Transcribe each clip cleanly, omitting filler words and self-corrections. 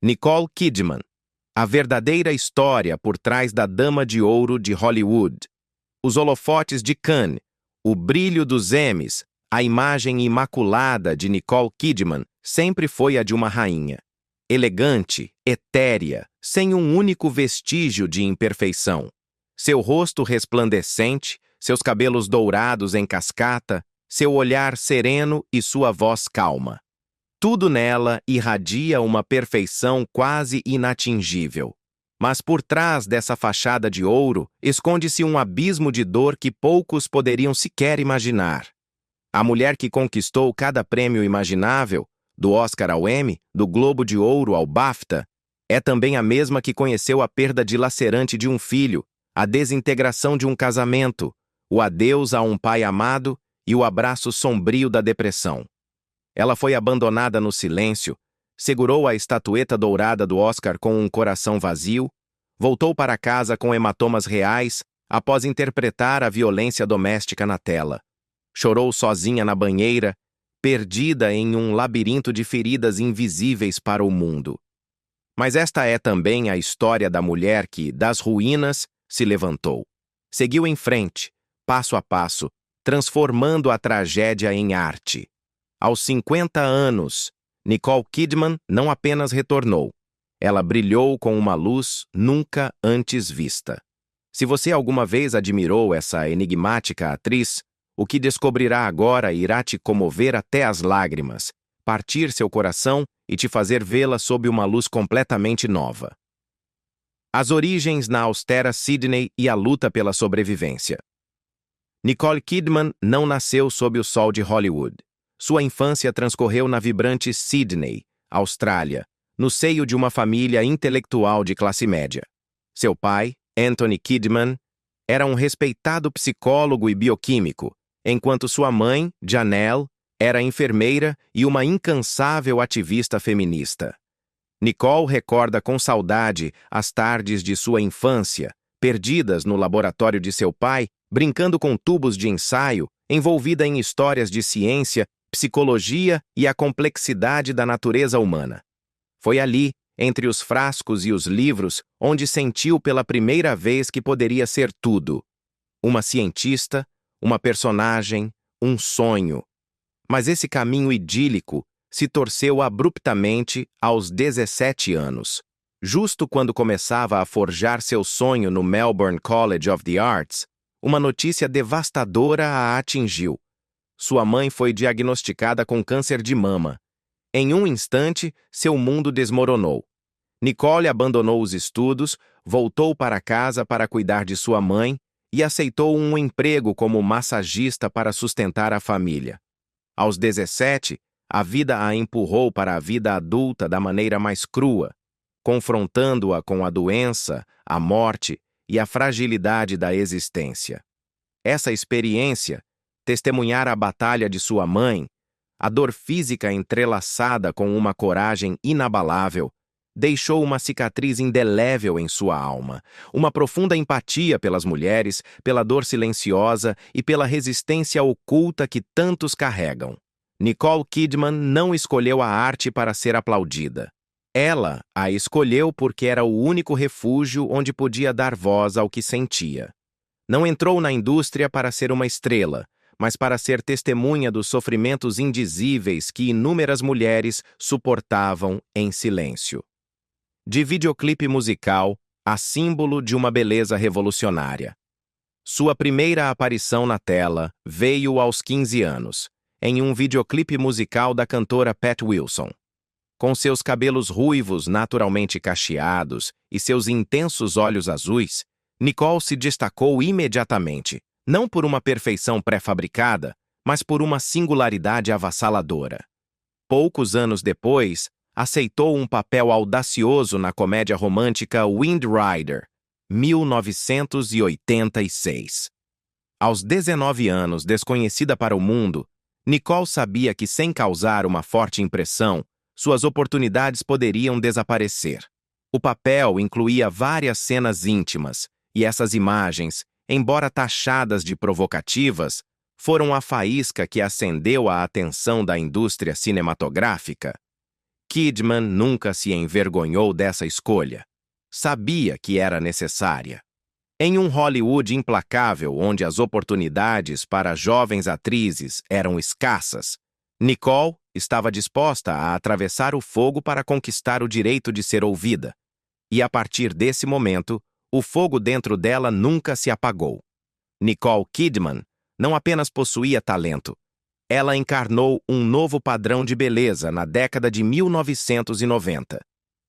Nicole Kidman, a verdadeira história por trás da Dama de Ouro de Hollywood. Os holofotes de Cannes, o brilho dos Emmys, a imagem imaculada de Nicole Kidman sempre foi a de uma rainha. Elegante, etérea, sem um único vestígio de imperfeição. Seu rosto resplandecente, seus cabelos dourados em cascata, seu olhar sereno e sua voz calma. Tudo nela irradia uma perfeição quase inatingível. Mas por trás dessa fachada de ouro esconde-se um abismo de dor que poucos poderiam sequer imaginar. A mulher que conquistou cada prêmio imaginável, do Oscar ao Emmy, do Globo de Ouro ao BAFTA, é também a mesma que conheceu a perda dilacerante de um filho, a desintegração de um casamento, o adeus a um pai amado e o abraço sombrio da depressão. Ela foi abandonada no silêncio, segurou a estatueta dourada do Oscar com um coração vazio, voltou para casa com hematomas reais após interpretar a violência doméstica na tela. Chorou sozinha na banheira, perdida em um labirinto de feridas invisíveis para o mundo. Mas esta é também a história da mulher que, das ruínas, se levantou. Seguiu em frente, passo a passo, transformando a tragédia em arte. Aos 50 anos, Nicole Kidman não apenas retornou, ela brilhou com uma luz nunca antes vista. Se você alguma vez admirou essa enigmática atriz, o que descobrirá agora irá te comover até as lágrimas, partir seu coração e te fazer vê-la sob uma luz completamente nova. As origens na austera Sydney e a luta pela sobrevivência. Nicole Kidman não nasceu sob o sol de Hollywood. Sua infância transcorreu na vibrante Sydney, Austrália, no seio de uma família intelectual de classe média. Seu pai, Anthony Kidman, era um respeitado psicólogo e bioquímico, enquanto sua mãe, Janelle, era enfermeira e uma incansável ativista feminista. Nicole recorda com saudade as tardes de sua infância, perdidas no laboratório de seu pai, brincando com tubos de ensaio, envolvida em histórias de ciência, psicologia e a complexidade da natureza humana. Foi ali, entre os frascos e os livros, onde sentiu pela primeira vez que poderia ser tudo. Uma cientista, uma personagem, um sonho. Mas esse caminho idílico se torceu abruptamente aos 17 anos. Justo quando começava a forjar seu sonho no Melbourne College of the Arts, uma notícia devastadora a atingiu. Sua mãe foi diagnosticada com câncer de mama. Em um instante, seu mundo desmoronou. Nicole abandonou os estudos, voltou para casa para cuidar de sua mãe e aceitou um emprego como massagista para sustentar a família. Aos 17, a vida a empurrou para a vida adulta da maneira mais crua, confrontando-a com a doença, a morte e a fragilidade da existência. Essa experiência, testemunhar a batalha de sua mãe, a dor física entrelaçada com uma coragem inabalável, deixou uma cicatriz indelével em sua alma, uma profunda empatia pelas mulheres, pela dor silenciosa e pela resistência oculta que tantos carregam. Nicole Kidman não escolheu a arte para ser aplaudida. Ela a escolheu porque era o único refúgio onde podia dar voz ao que sentia. Não entrou na indústria para ser uma estrela, mas para ser testemunha dos sofrimentos indizíveis que inúmeras mulheres suportavam em silêncio. De videoclipe musical a símbolo de uma beleza revolucionária. Sua primeira aparição na tela veio aos 15 anos, em um videoclipe musical da cantora Pat Wilson. Com seus cabelos ruivos naturalmente cacheados e seus intensos olhos azuis, Nicole se destacou imediatamente, não por uma perfeição pré-fabricada, mas por uma singularidade avassaladora. Poucos anos depois, aceitou um papel audacioso na comédia romântica Wind Rider, 1986. Aos 19 anos, desconhecida para o mundo, Nicole sabia que sem causar uma forte impressão, suas oportunidades poderiam desaparecer. O papel incluía várias cenas íntimas, e essas imagens, embora taxadas de provocativas, foram a faísca que acendeu a atenção da indústria cinematográfica. Kidman nunca se envergonhou dessa escolha. Sabia que era necessária. Em um Hollywood implacável onde as oportunidades para jovens atrizes eram escassas, Nicole estava disposta a atravessar o fogo para conquistar o direito de ser ouvida. E a partir desse momento, o fogo dentro dela nunca se apagou. Nicole Kidman não apenas possuía talento, ela encarnou um novo padrão de beleza na década de 1990.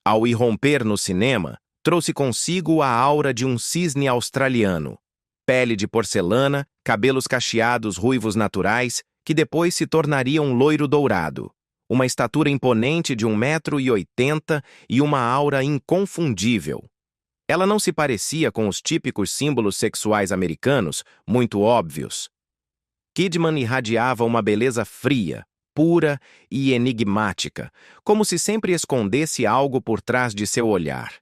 Ao irromper no cinema, trouxe consigo a aura de um cisne australiano. Pele de porcelana, cabelos cacheados ruivos naturais, que depois se tornariam loiro dourado. Uma estatura imponente de 1,80 m e uma aura inconfundível. Ela não se parecia com os típicos símbolos sexuais americanos, muito óbvios. Kidman irradiava uma beleza fria, pura e enigmática, como se sempre escondesse algo por trás de seu olhar.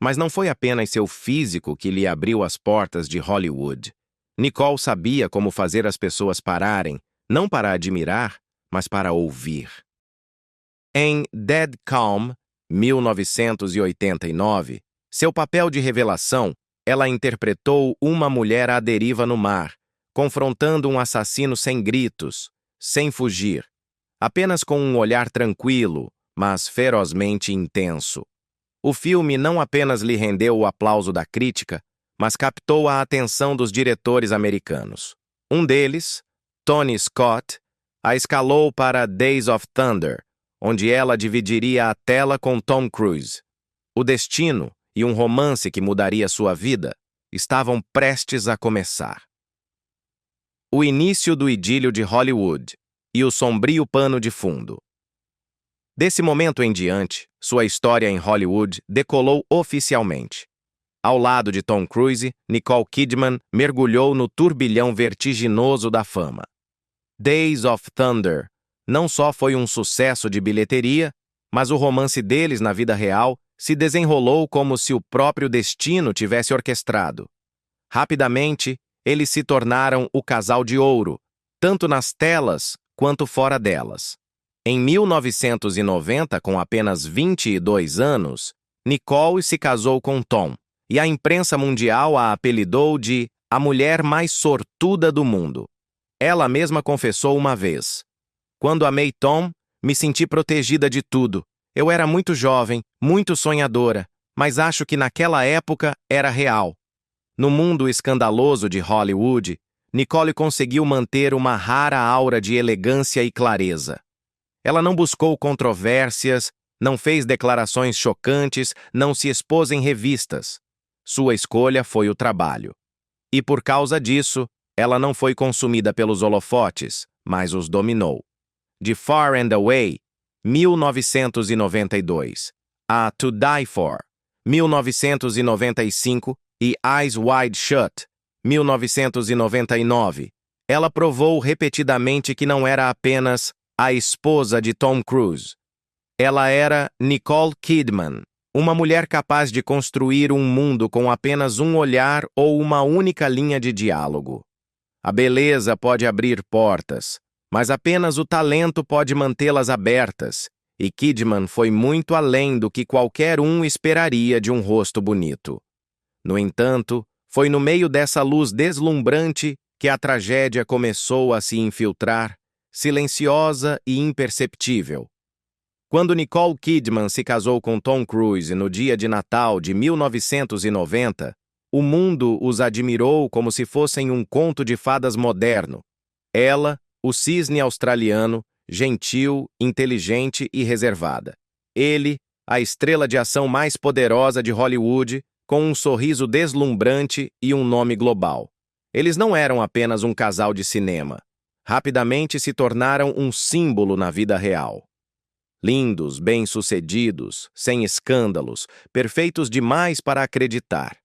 Mas não foi apenas seu físico que lhe abriu as portas de Hollywood. Nicole sabia como fazer as pessoas pararem, não para admirar, mas para ouvir. Em Dead Calm, 1989, seu papel de revelação, ela interpretou uma mulher à deriva no mar, confrontando um assassino sem gritos, sem fugir, apenas com um olhar tranquilo, mas ferozmente intenso. O filme não apenas lhe rendeu o aplauso da crítica, mas captou a atenção dos diretores americanos. Um deles, Tony Scott, a escalou para Days of Thunder, onde ela dividiria a tela com Tom Cruise. O destino e um romance que mudaria sua vida estavam prestes a começar. O início do idílio de Hollywood e o sombrio pano de fundo. Desse momento em diante, sua história em Hollywood decolou oficialmente. Ao lado de Tom Cruise, Nicole Kidman mergulhou no turbilhão vertiginoso da fama. Days of Thunder não só foi um sucesso de bilheteria, mas o romance deles na vida real se desenrolou como se o próprio destino tivesse orquestrado. Rapidamente, eles se tornaram o casal de ouro, tanto nas telas quanto fora delas. Em 1990, com apenas 22 anos, Nicole se casou com Tom, e a imprensa mundial a apelidou de a mulher mais sortuda do mundo. Ela mesma confessou uma vez: "Quando amei Tom, me senti protegida de tudo. Eu era muito jovem, muito sonhadora, mas acho que naquela época era real." No mundo escandaloso de Hollywood, Nicole conseguiu manter uma rara aura de elegância e clareza. Ela não buscou controvérsias, não fez declarações chocantes, não se expôs em revistas. Sua escolha foi o trabalho. E por causa disso, ela não foi consumida pelos holofotes, mas os dominou. De Far and Away, 1992, a To Die For, 1995 e Eyes Wide Shut, 1999, ela provou repetidamente que não era apenas a esposa de Tom Cruise. Ela era Nicole Kidman, uma mulher capaz de construir um mundo com apenas um olhar ou uma única linha de diálogo. A beleza pode abrir portas, mas apenas o talento pode mantê-las abertas, e Kidman foi muito além do que qualquer um esperaria de um rosto bonito. No entanto, foi no meio dessa luz deslumbrante que a tragédia começou a se infiltrar, silenciosa e imperceptível. Quando Nicole Kidman se casou com Tom Cruise no dia de Natal de 1990, o mundo os admirou como se fossem um conto de fadas moderno. Ela, o cisne australiano, gentil, inteligente e reservada. Ele, a estrela de ação mais poderosa de Hollywood, com um sorriso deslumbrante e um nome global. Eles não eram apenas um casal de cinema. Rapidamente se tornaram um símbolo na vida real. Lindos, bem-sucedidos, sem escândalos, perfeitos demais para acreditar.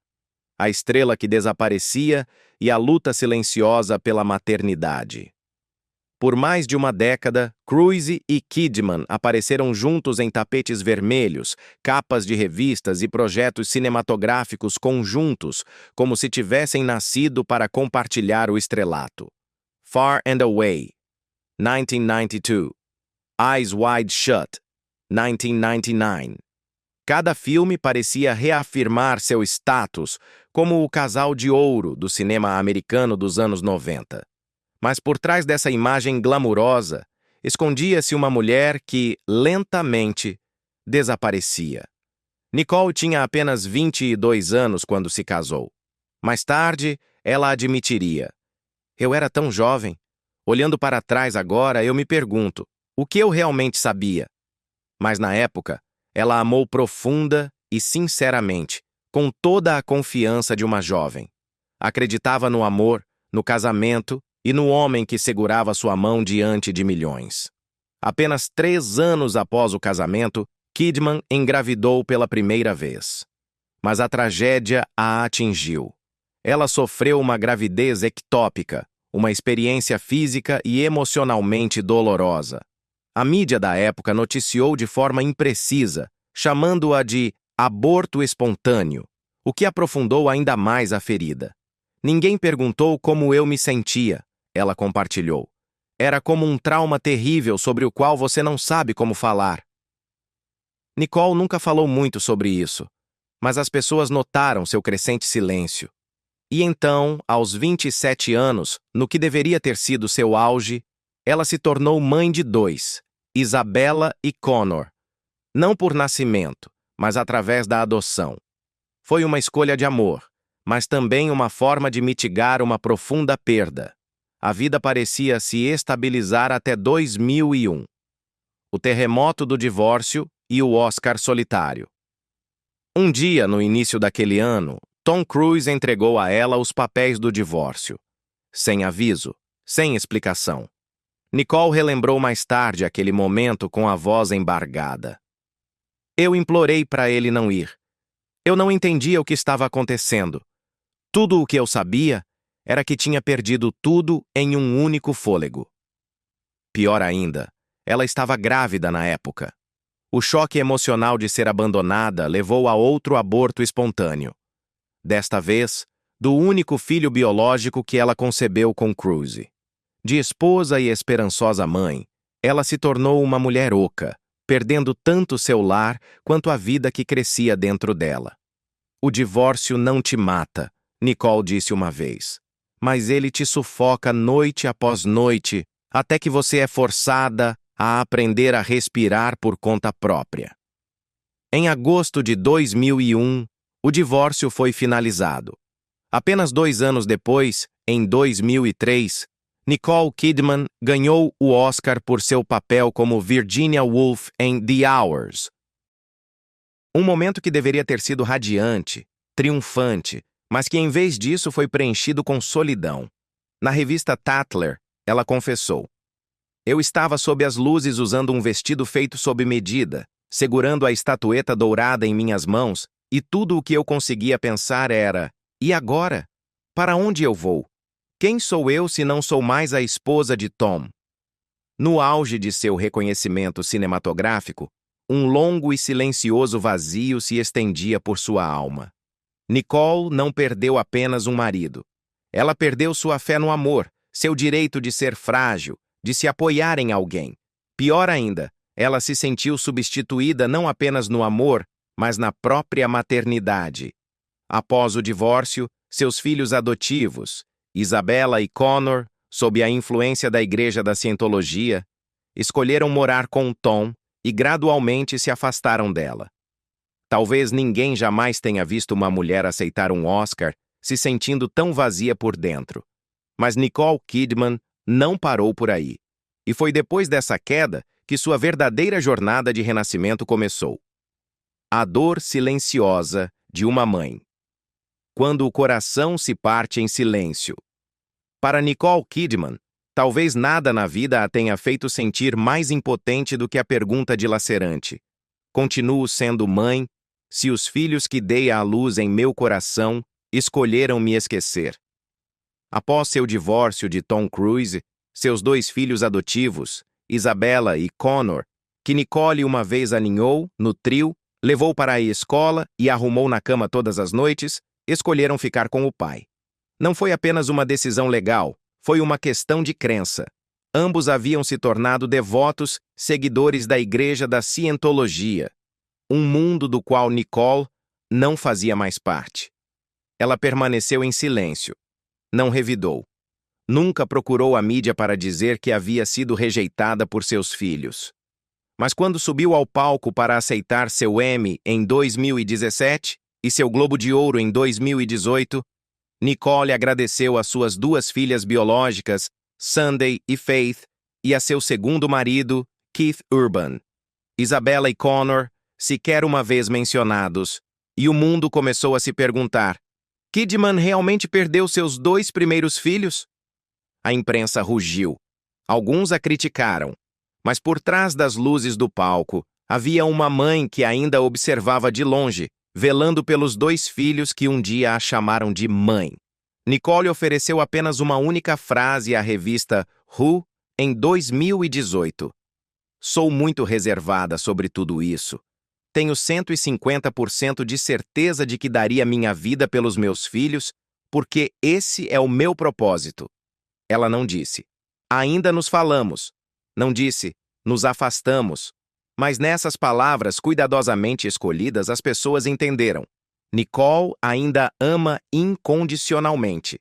A estrela que desaparecia e a luta silenciosa pela maternidade. Por mais de uma década, Cruise e Kidman apareceram juntos em tapetes vermelhos, capas de revistas e projetos cinematográficos conjuntos, como se tivessem nascido para compartilhar o estrelato. Far and Away, 1992. Eyes Wide Shut, 1999. Cada filme parecia reafirmar seu status como o casal de ouro do cinema americano dos anos 90. Mas por trás dessa imagem glamurosa, escondia-se uma mulher que, lentamente, desaparecia. Nicole tinha apenas 22 anos quando se casou. Mais tarde, ela admitiria: "Eu era tão jovem. Olhando para trás agora, eu me pergunto, o que eu realmente sabia?" Mas na época, ela amou profunda e sinceramente, com toda a confiança de uma jovem. Acreditava no amor, no casamento e no homem que segurava sua mão diante de milhões. Apenas 3 anos após o casamento, Kidman engravidou pela primeira vez. Mas a tragédia a atingiu. Ela sofreu uma gravidez ectópica, uma experiência física e emocionalmente dolorosa. A mídia da época noticiou de forma imprecisa, chamando-a de aborto espontâneo, o que aprofundou ainda mais a ferida. "Ninguém perguntou como eu me sentia", ela compartilhou. "Era como um trauma terrível sobre o qual você não sabe como falar." Nicole nunca falou muito sobre isso, mas as pessoas notaram seu crescente silêncio. E então, aos 27 anos, no que deveria ter sido seu auge, ela se tornou mãe de 2, Isabella e Connor. Não por nascimento, mas através da adoção. Foi uma escolha de amor, mas também uma forma de mitigar uma profunda perda. A vida parecia se estabilizar até 2001. O terremoto do divórcio e o Oscar solitário. Um dia, no início daquele ano, Tom Cruise entregou a ela os papéis do divórcio. Sem aviso, sem explicação. Nicole relembrou mais tarde aquele momento com a voz embargada. "Eu implorei para ele não ir. Eu não entendia o que estava acontecendo. Tudo o que eu sabia era que tinha perdido tudo em um único fôlego." Pior ainda, ela estava grávida na época. O choque emocional de ser abandonada levou a outro aborto espontâneo. Desta vez, do único filho biológico que ela concebeu com Cruise. De esposa e esperançosa mãe, ela se tornou uma mulher oca, perdendo tanto seu lar quanto a vida que crescia dentro dela. "O divórcio não te mata", Nicole disse uma vez, "mas ele te sufoca noite após noite, até que você é forçada a aprender a respirar por conta própria." Em agosto de 2001, o divórcio foi finalizado. Apenas 2 anos depois, em 2003, Nicole Kidman ganhou o Oscar por seu papel como Virginia Woolf em The Hours. Um momento que deveria ter sido radiante, triunfante, mas que em vez disso foi preenchido com solidão. Na revista Tatler, ela confessou: "Eu estava sob as luzes usando um vestido feito sob medida, segurando a estatueta dourada em minhas mãos, e tudo o que eu conseguia pensar era: e agora? Para onde eu vou? Quem sou eu se não sou mais a esposa de Tom?" No auge de seu reconhecimento cinematográfico, um longo e silencioso vazio se estendia por sua alma. Nicole não perdeu apenas um marido. Ela perdeu sua fé no amor, seu direito de ser frágil, de se apoiar em alguém. Pior ainda, ela se sentiu substituída não apenas no amor, mas na própria maternidade. Após o divórcio, seus filhos adotivos, Isabella e Connor, sob a influência da Igreja da Cientologia, escolheram morar com Tom e gradualmente se afastaram dela. Talvez ninguém jamais tenha visto uma mulher aceitar um Oscar se sentindo tão vazia por dentro. Mas Nicole Kidman não parou por aí. E foi depois dessa queda que sua verdadeira jornada de renascimento começou. A dor silenciosa de uma mãe. Quando o coração se parte em silêncio. Para Nicole Kidman, talvez nada na vida a tenha feito sentir mais impotente do que a pergunta dilacerante: "Continuo sendo mãe, se os filhos que dei à luz em meu coração escolheram me esquecer?" Após seu divórcio de Tom Cruise, seus 2 filhos adotivos, Isabella e Connor, que Nicole uma vez aninhou, nutriu, levou para a escola e arrumou na cama todas as noites, escolheram ficar com o pai. Não foi apenas uma decisão legal, foi uma questão de crença. Ambos haviam se tornado devotos seguidores da Igreja da Cientologia, um mundo do qual Nicole não fazia mais parte. Ela permaneceu em silêncio, não revidou. Nunca procurou a mídia para dizer que havia sido rejeitada por seus filhos. Mas quando subiu ao palco para aceitar seu Emmy em 2017 e seu Globo de Ouro em 2018, Nicole agradeceu às suas duas filhas biológicas, Sunday e Faith, e a seu segundo marido, Keith Urban. Isabella e Connor, sequer uma vez mencionados, e o mundo começou a se perguntar: Kidman realmente perdeu seus dois primeiros filhos? A imprensa rugiu. Alguns a criticaram, mas por trás das luzes do palco havia uma mãe que ainda observava de longe, velando pelos dois filhos que um dia a chamaram de mãe. Nicole ofereceu apenas uma única frase à revista Who em 2018. Sou muito reservada sobre tudo isso. Tenho 150% de certeza de que daria minha vida pelos meus filhos, porque esse é o meu propósito. Ela não disse: ainda nos falamos. Não disse: nos afastamos. Mas nessas palavras cuidadosamente escolhidas, as pessoas entenderam. Nicole ainda ama incondicionalmente.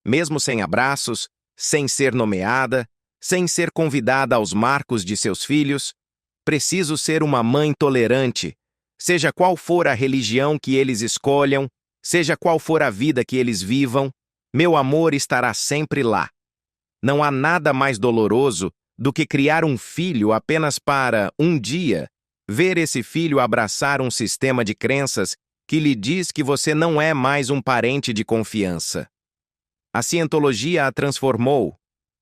Mesmo sem abraços, sem ser nomeada, sem ser convidada aos marcos de seus filhos, preciso ser uma mãe tolerante, seja qual for a religião que eles escolham, seja qual for a vida que eles vivam, meu amor estará sempre lá. Não há nada mais doloroso do que criar um filho apenas para, um dia, ver esse filho abraçar um sistema de crenças que lhe diz que você não é mais um parente de confiança. A cientologia a transformou,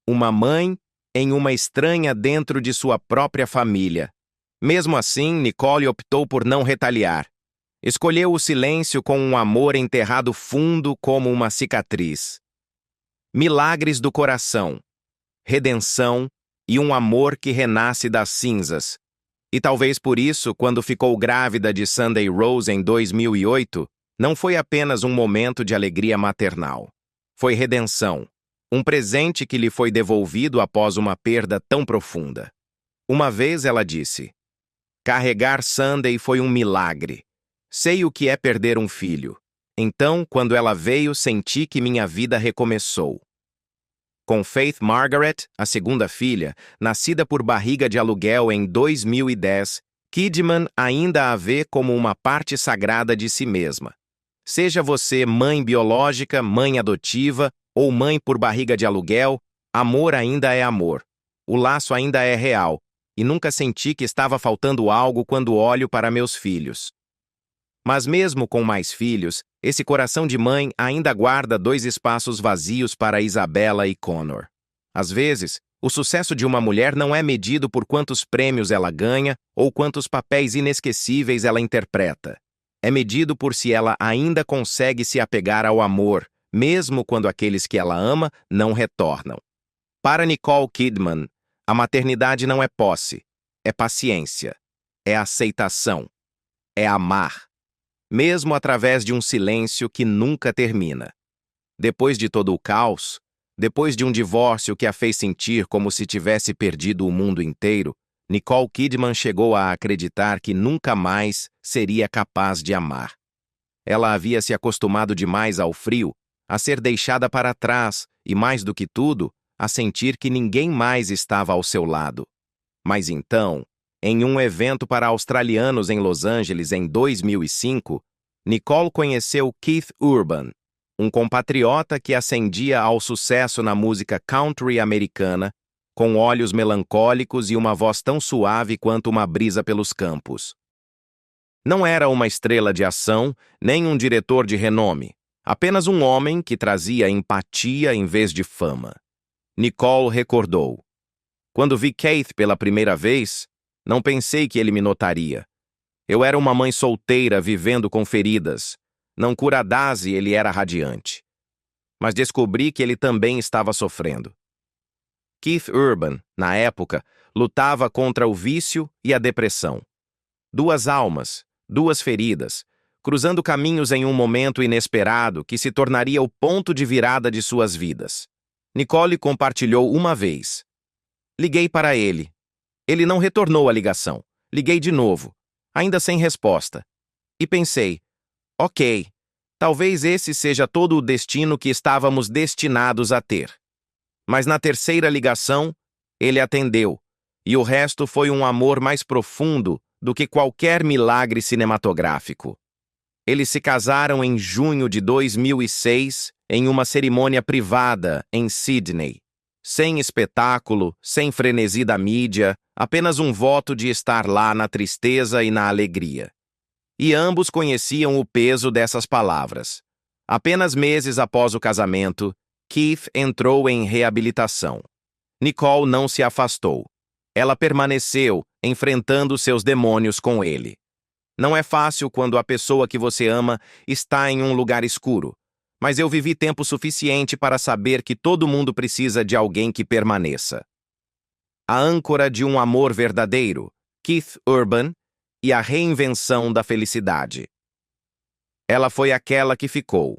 uma mãe, em uma estranha dentro de sua própria família. Mesmo assim, Nicole optou por não retaliar. Escolheu o silêncio com um amor enterrado fundo como uma cicatriz. Milagres do coração, redenção e um amor que renasce das cinzas. E talvez por isso, quando ficou grávida de Sunday Rose em 2008, não foi apenas um momento de alegria maternal. Foi redenção, um presente que lhe foi devolvido após uma perda tão profunda. Uma vez ela disse: carregar Sunday foi um milagre. Sei o que é perder um filho. Então, quando ela veio, senti que minha vida recomeçou. Com Faith Margaret, a segunda filha, nascida por barriga de aluguel em 2010, Kidman ainda a vê como uma parte sagrada de si mesma. Seja você mãe biológica, mãe adotiva ou mãe por barriga de aluguel, amor ainda é amor. O laço ainda é real, e nunca senti que estava faltando algo quando olho para meus filhos. Mas mesmo com mais filhos, esse coração de mãe ainda guarda dois espaços vazios para Isabella e Connor. Às vezes, o sucesso de uma mulher não é medido por quantos prêmios ela ganha ou quantos papéis inesquecíveis ela interpreta. É medido por se ela ainda consegue se apegar ao amor, mesmo quando aqueles que ela ama não retornam. Para Nicole Kidman, a maternidade não é posse, é paciência, é aceitação, é amar. Mesmo através de um silêncio que nunca termina. Depois de todo o caos, depois de um divórcio que a fez sentir como se tivesse perdido o mundo inteiro, Nicole Kidman chegou a acreditar que nunca mais seria capaz de amar. Ela havia se acostumado demais ao frio, a ser deixada para trás e, mais do que tudo, a sentir que ninguém mais estava ao seu lado. Mas então, em um evento para australianos em Los Angeles em 2005, Nicole conheceu Keith Urban, um compatriota que ascendia ao sucesso na música country americana, com olhos melancólicos e uma voz tão suave quanto uma brisa pelos campos. Não era uma estrela de ação, nem um diretor de renome, apenas um homem que trazia empatia em vez de fama. Nicole recordou: quando vi Keith pela primeira vez, não pensei que ele me notaria. Eu era uma mãe solteira vivendo com feridas. Não curadaas e ele era radiante. Mas descobri que ele também estava sofrendo. Keith Urban, na época, lutava contra o vício e a depressão. Duas almas, duas feridas, cruzando caminhos em um momento inesperado que se tornaria o ponto de virada de suas vidas. Nicole compartilhou uma vez: Liguei para ele. Ele não retornou a ligação. Liguei de novo, ainda sem resposta. E pensei, ok, talvez esse seja todo o destino que estávamos destinados a ter. Mas na terceira ligação, ele atendeu, e o resto foi um amor mais profundo do que qualquer milagre cinematográfico. Eles se casaram em junho de 2006, em uma cerimônia privada em Sydney. Sem espetáculo, sem frenesi da mídia, apenas um voto de estar lá na tristeza e na alegria. E ambos conheciam o peso dessas palavras. Apenas meses após o casamento, Keith entrou em reabilitação. Nicole não se afastou. Ela permaneceu, enfrentando seus demônios com ele. Não é fácil quando a pessoa que você ama está em um lugar escuro, mas eu vivi tempo suficiente para saber que todo mundo precisa de alguém que permaneça. A âncora de um amor verdadeiro, Keith Urban, e a reinvenção da felicidade. Ela foi aquela que ficou,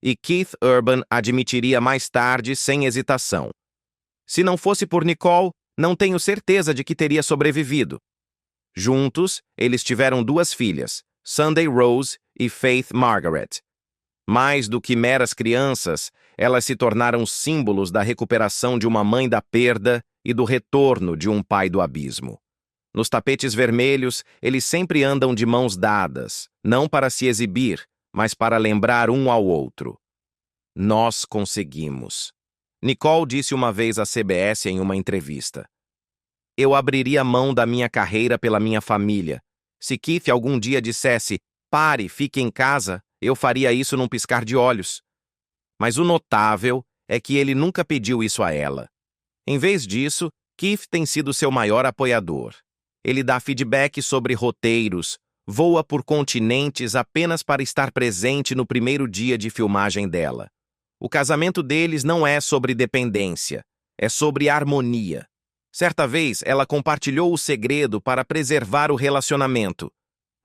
e Keith Urban admitiria mais tarde sem hesitação. Se não fosse por Nicole, não tenho certeza de que teria sobrevivido. Juntos, eles tiveram 2 filhas, Sunday Rose e Faith Margaret. Mais do que meras crianças, elas se tornaram símbolos da recuperação de uma mãe da perda e do retorno de um pai do abismo. Nos tapetes vermelhos, eles sempre andam de mãos dadas, não para se exibir, mas para lembrar um ao outro. Nós conseguimos. Nicole disse uma vez à CBS em uma entrevista. Eu abriria mão da minha carreira pela minha família. Se Keith algum dia dissesse, pare, fique em casa, eu faria isso num piscar de olhos. Mas o notável é que ele nunca pediu isso a ela. Em vez disso, Keith tem sido seu maior apoiador. Ele dá feedback sobre roteiros, voa por continentes apenas para estar presente no primeiro dia de filmagem dela. O casamento deles não é sobre dependência, é sobre harmonia. Certa vez, ela compartilhou o segredo para preservar o relacionamento.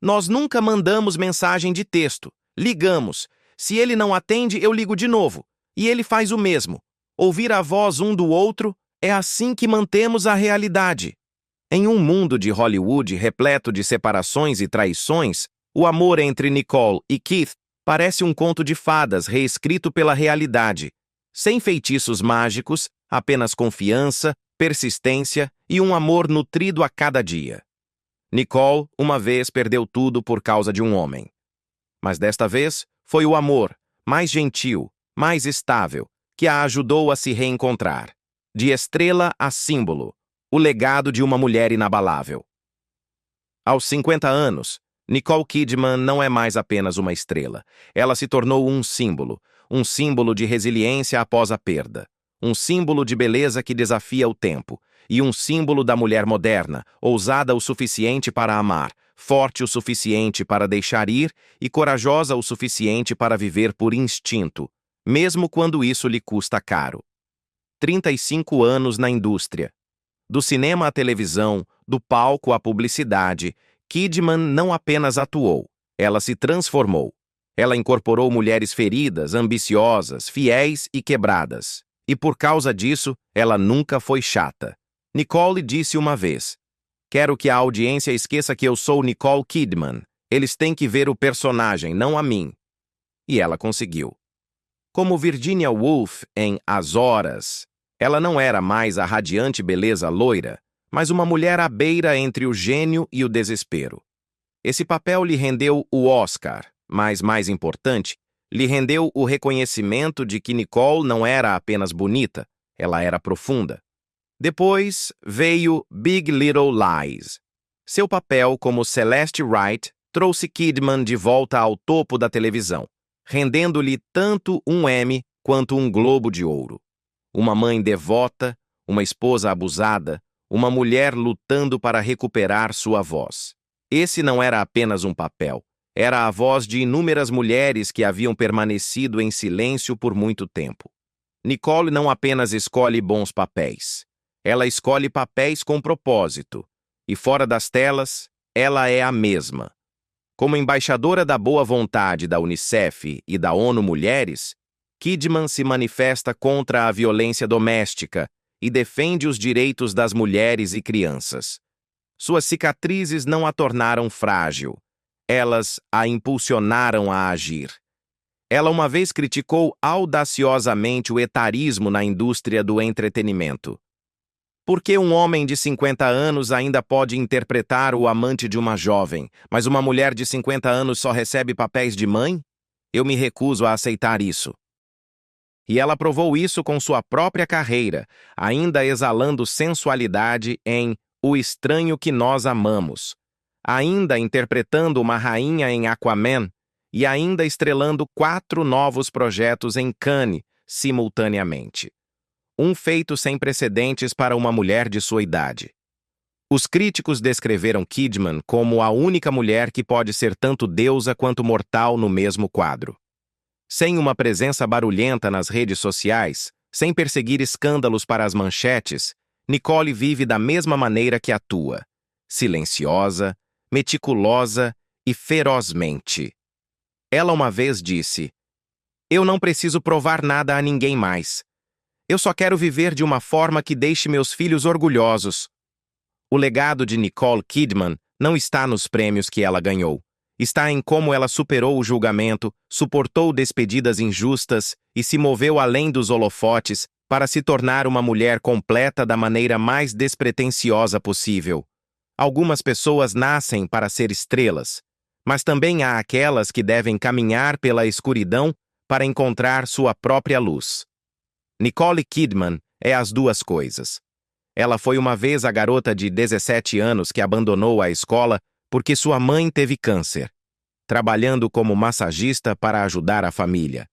Nós nunca mandamos mensagem de texto. Ligamos. Se ele não atende, eu ligo de novo. E ele faz o mesmo. Ouvir a voz um do outro é assim que mantemos a realidade. Em um mundo de Hollywood repleto de separações e traições, o amor entre Nicole e Keith parece um conto de fadas reescrito pela realidade. Sem feitiços mágicos, apenas confiança, persistência e um amor nutrido a cada dia. Nicole, uma vez, perdeu tudo por causa de um homem. Mas desta vez, foi o amor, mais gentil, mais estável, que a ajudou a se reencontrar. De estrela a símbolo, o legado de uma mulher inabalável. Aos 50 anos, Nicole Kidman não é mais apenas uma estrela. Ela se tornou um símbolo de resiliência após a perda. Um símbolo de beleza que desafia o tempo, e um símbolo da mulher moderna, ousada o suficiente para amar, forte o suficiente para deixar ir e corajosa o suficiente para viver por instinto, mesmo quando isso lhe custa caro. 35 anos na indústria. Do cinema à televisão, do palco à publicidade, Kidman não apenas atuou, ela se transformou. Ela incorporou mulheres feridas, ambiciosas, fiéis e quebradas. E por causa disso, ela nunca foi chata. Nicole disse uma vez, quero que a audiência esqueça que eu sou Nicole Kidman. Eles têm que ver o personagem, não a mim. E ela conseguiu. Como Virginia Woolf em As Horas, ela não era mais a radiante beleza loira, mas uma mulher à beira entre o gênio e o desespero. Esse papel lhe rendeu o Oscar, mas, mais importante, lhe rendeu o reconhecimento de que Nicole não era apenas bonita, ela era profunda. Depois veio Big Little Lies. Seu papel como Celeste Wright trouxe Kidman de volta ao topo da televisão, rendendo-lhe tanto um Emmy quanto um Globo de Ouro. Uma mãe devota, uma esposa abusada, uma mulher lutando para recuperar sua voz. Esse não era apenas um papel, era a voz de inúmeras mulheres que haviam permanecido em silêncio por muito tempo. Nicole não apenas escolhe bons papéis, ela escolhe papéis com propósito, e fora das telas, ela é a mesma. Como embaixadora da boa vontade da Unicef e da ONU Mulheres, Kidman se manifesta contra a violência doméstica e defende os direitos das mulheres e crianças. Suas cicatrizes não a tornaram frágil. Elas a impulsionaram a agir. Ela uma vez criticou audaciosamente o etarismo na indústria do entretenimento. Por que um homem de 50 anos ainda pode interpretar o amante de uma jovem, mas uma mulher de 50 anos só recebe papéis de mãe? Eu me recuso a aceitar isso. E ela provou isso com sua própria carreira, ainda exalando sensualidade em O Estranho que Nós Amamos, ainda interpretando uma rainha em Aquaman e ainda estrelando 4 novos projetos em Cannes simultaneamente. Um feito sem precedentes para uma mulher de sua idade. Os críticos descreveram Kidman como a única mulher que pode ser tanto deusa quanto mortal no mesmo quadro. Sem uma presença barulhenta nas redes sociais, sem perseguir escândalos para as manchetes, Nicole vive da mesma maneira que atua, silenciosa, meticulosa e ferozmente. Ela uma vez disse: "Eu não preciso provar nada a ninguém mais. Eu só quero viver de uma forma que deixe meus filhos orgulhosos." O legado de Nicole Kidman não está nos prêmios que ela ganhou. Está em como ela superou o julgamento, suportou despedidas injustas e se moveu além dos holofotes para se tornar uma mulher completa da maneira mais despretensiosa possível. Algumas pessoas nascem para ser estrelas, mas também há aquelas que devem caminhar pela escuridão para encontrar sua própria luz. Nicole Kidman é as duas coisas. Ela foi uma vez a garota de 17 anos que abandonou a escola porque sua mãe teve câncer, trabalhando como massagista para ajudar a família.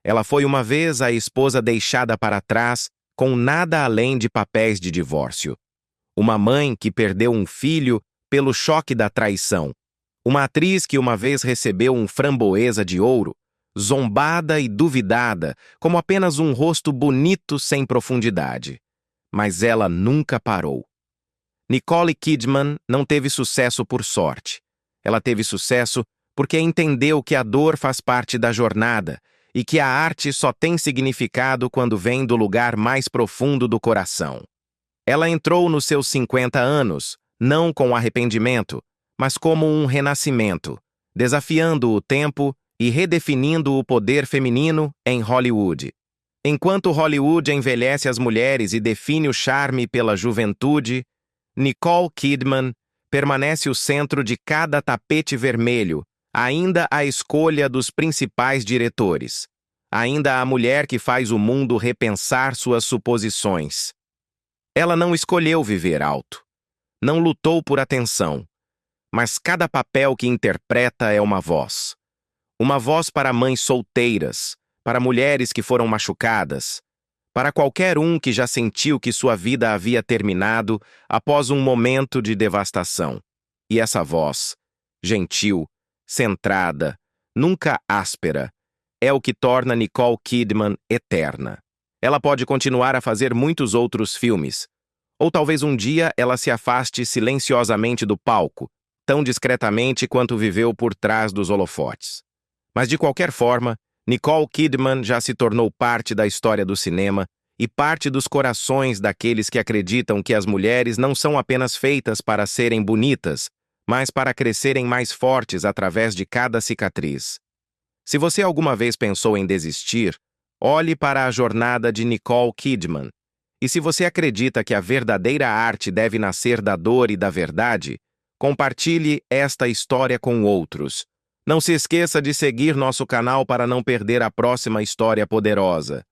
Ela foi uma vez a esposa deixada para trás, com nada além de papéis de divórcio. Uma mãe que perdeu um filho pelo choque da traição. Uma atriz que uma vez recebeu um Framboesa de Ouro, zombada e duvidada, como apenas um rosto bonito sem profundidade. Mas ela nunca parou. Nicole Kidman não teve sucesso por sorte. Ela teve sucesso porque entendeu que a dor faz parte da jornada e que a arte só tem significado quando vem do lugar mais profundo do coração. Ela entrou nos seus 50 anos, não com arrependimento, mas como um renascimento, desafiando o tempo e redefinindo o poder feminino em Hollywood. Enquanto Hollywood envelhece as mulheres e define o charme pela juventude, Nicole Kidman permanece o centro de cada tapete vermelho, ainda a escolha dos principais diretores, ainda a mulher que faz o mundo repensar suas suposições. Ela não escolheu viver alto, não lutou por atenção, mas cada papel que interpreta é uma voz. Uma voz para mães solteiras, para mulheres que foram machucadas, para qualquer um que já sentiu que sua vida havia terminado após um momento de devastação. E essa voz, gentil, centrada, nunca áspera, é o que torna Nicole Kidman eterna. Ela pode continuar a fazer muitos outros filmes, ou talvez um dia ela se afaste silenciosamente do palco, tão discretamente quanto viveu por trás dos holofotes. Mas de qualquer forma, Nicole Kidman já se tornou parte da história do cinema e parte dos corações daqueles que acreditam que as mulheres não são apenas feitas para serem bonitas, mas para crescerem mais fortes através de cada cicatriz. Se você alguma vez pensou em desistir, olhe para a jornada de Nicole Kidman. E se você acredita que a verdadeira arte deve nascer da dor e da verdade, compartilhe esta história com outros. Não se esqueça de seguir nosso canal para não perder a próxima história poderosa.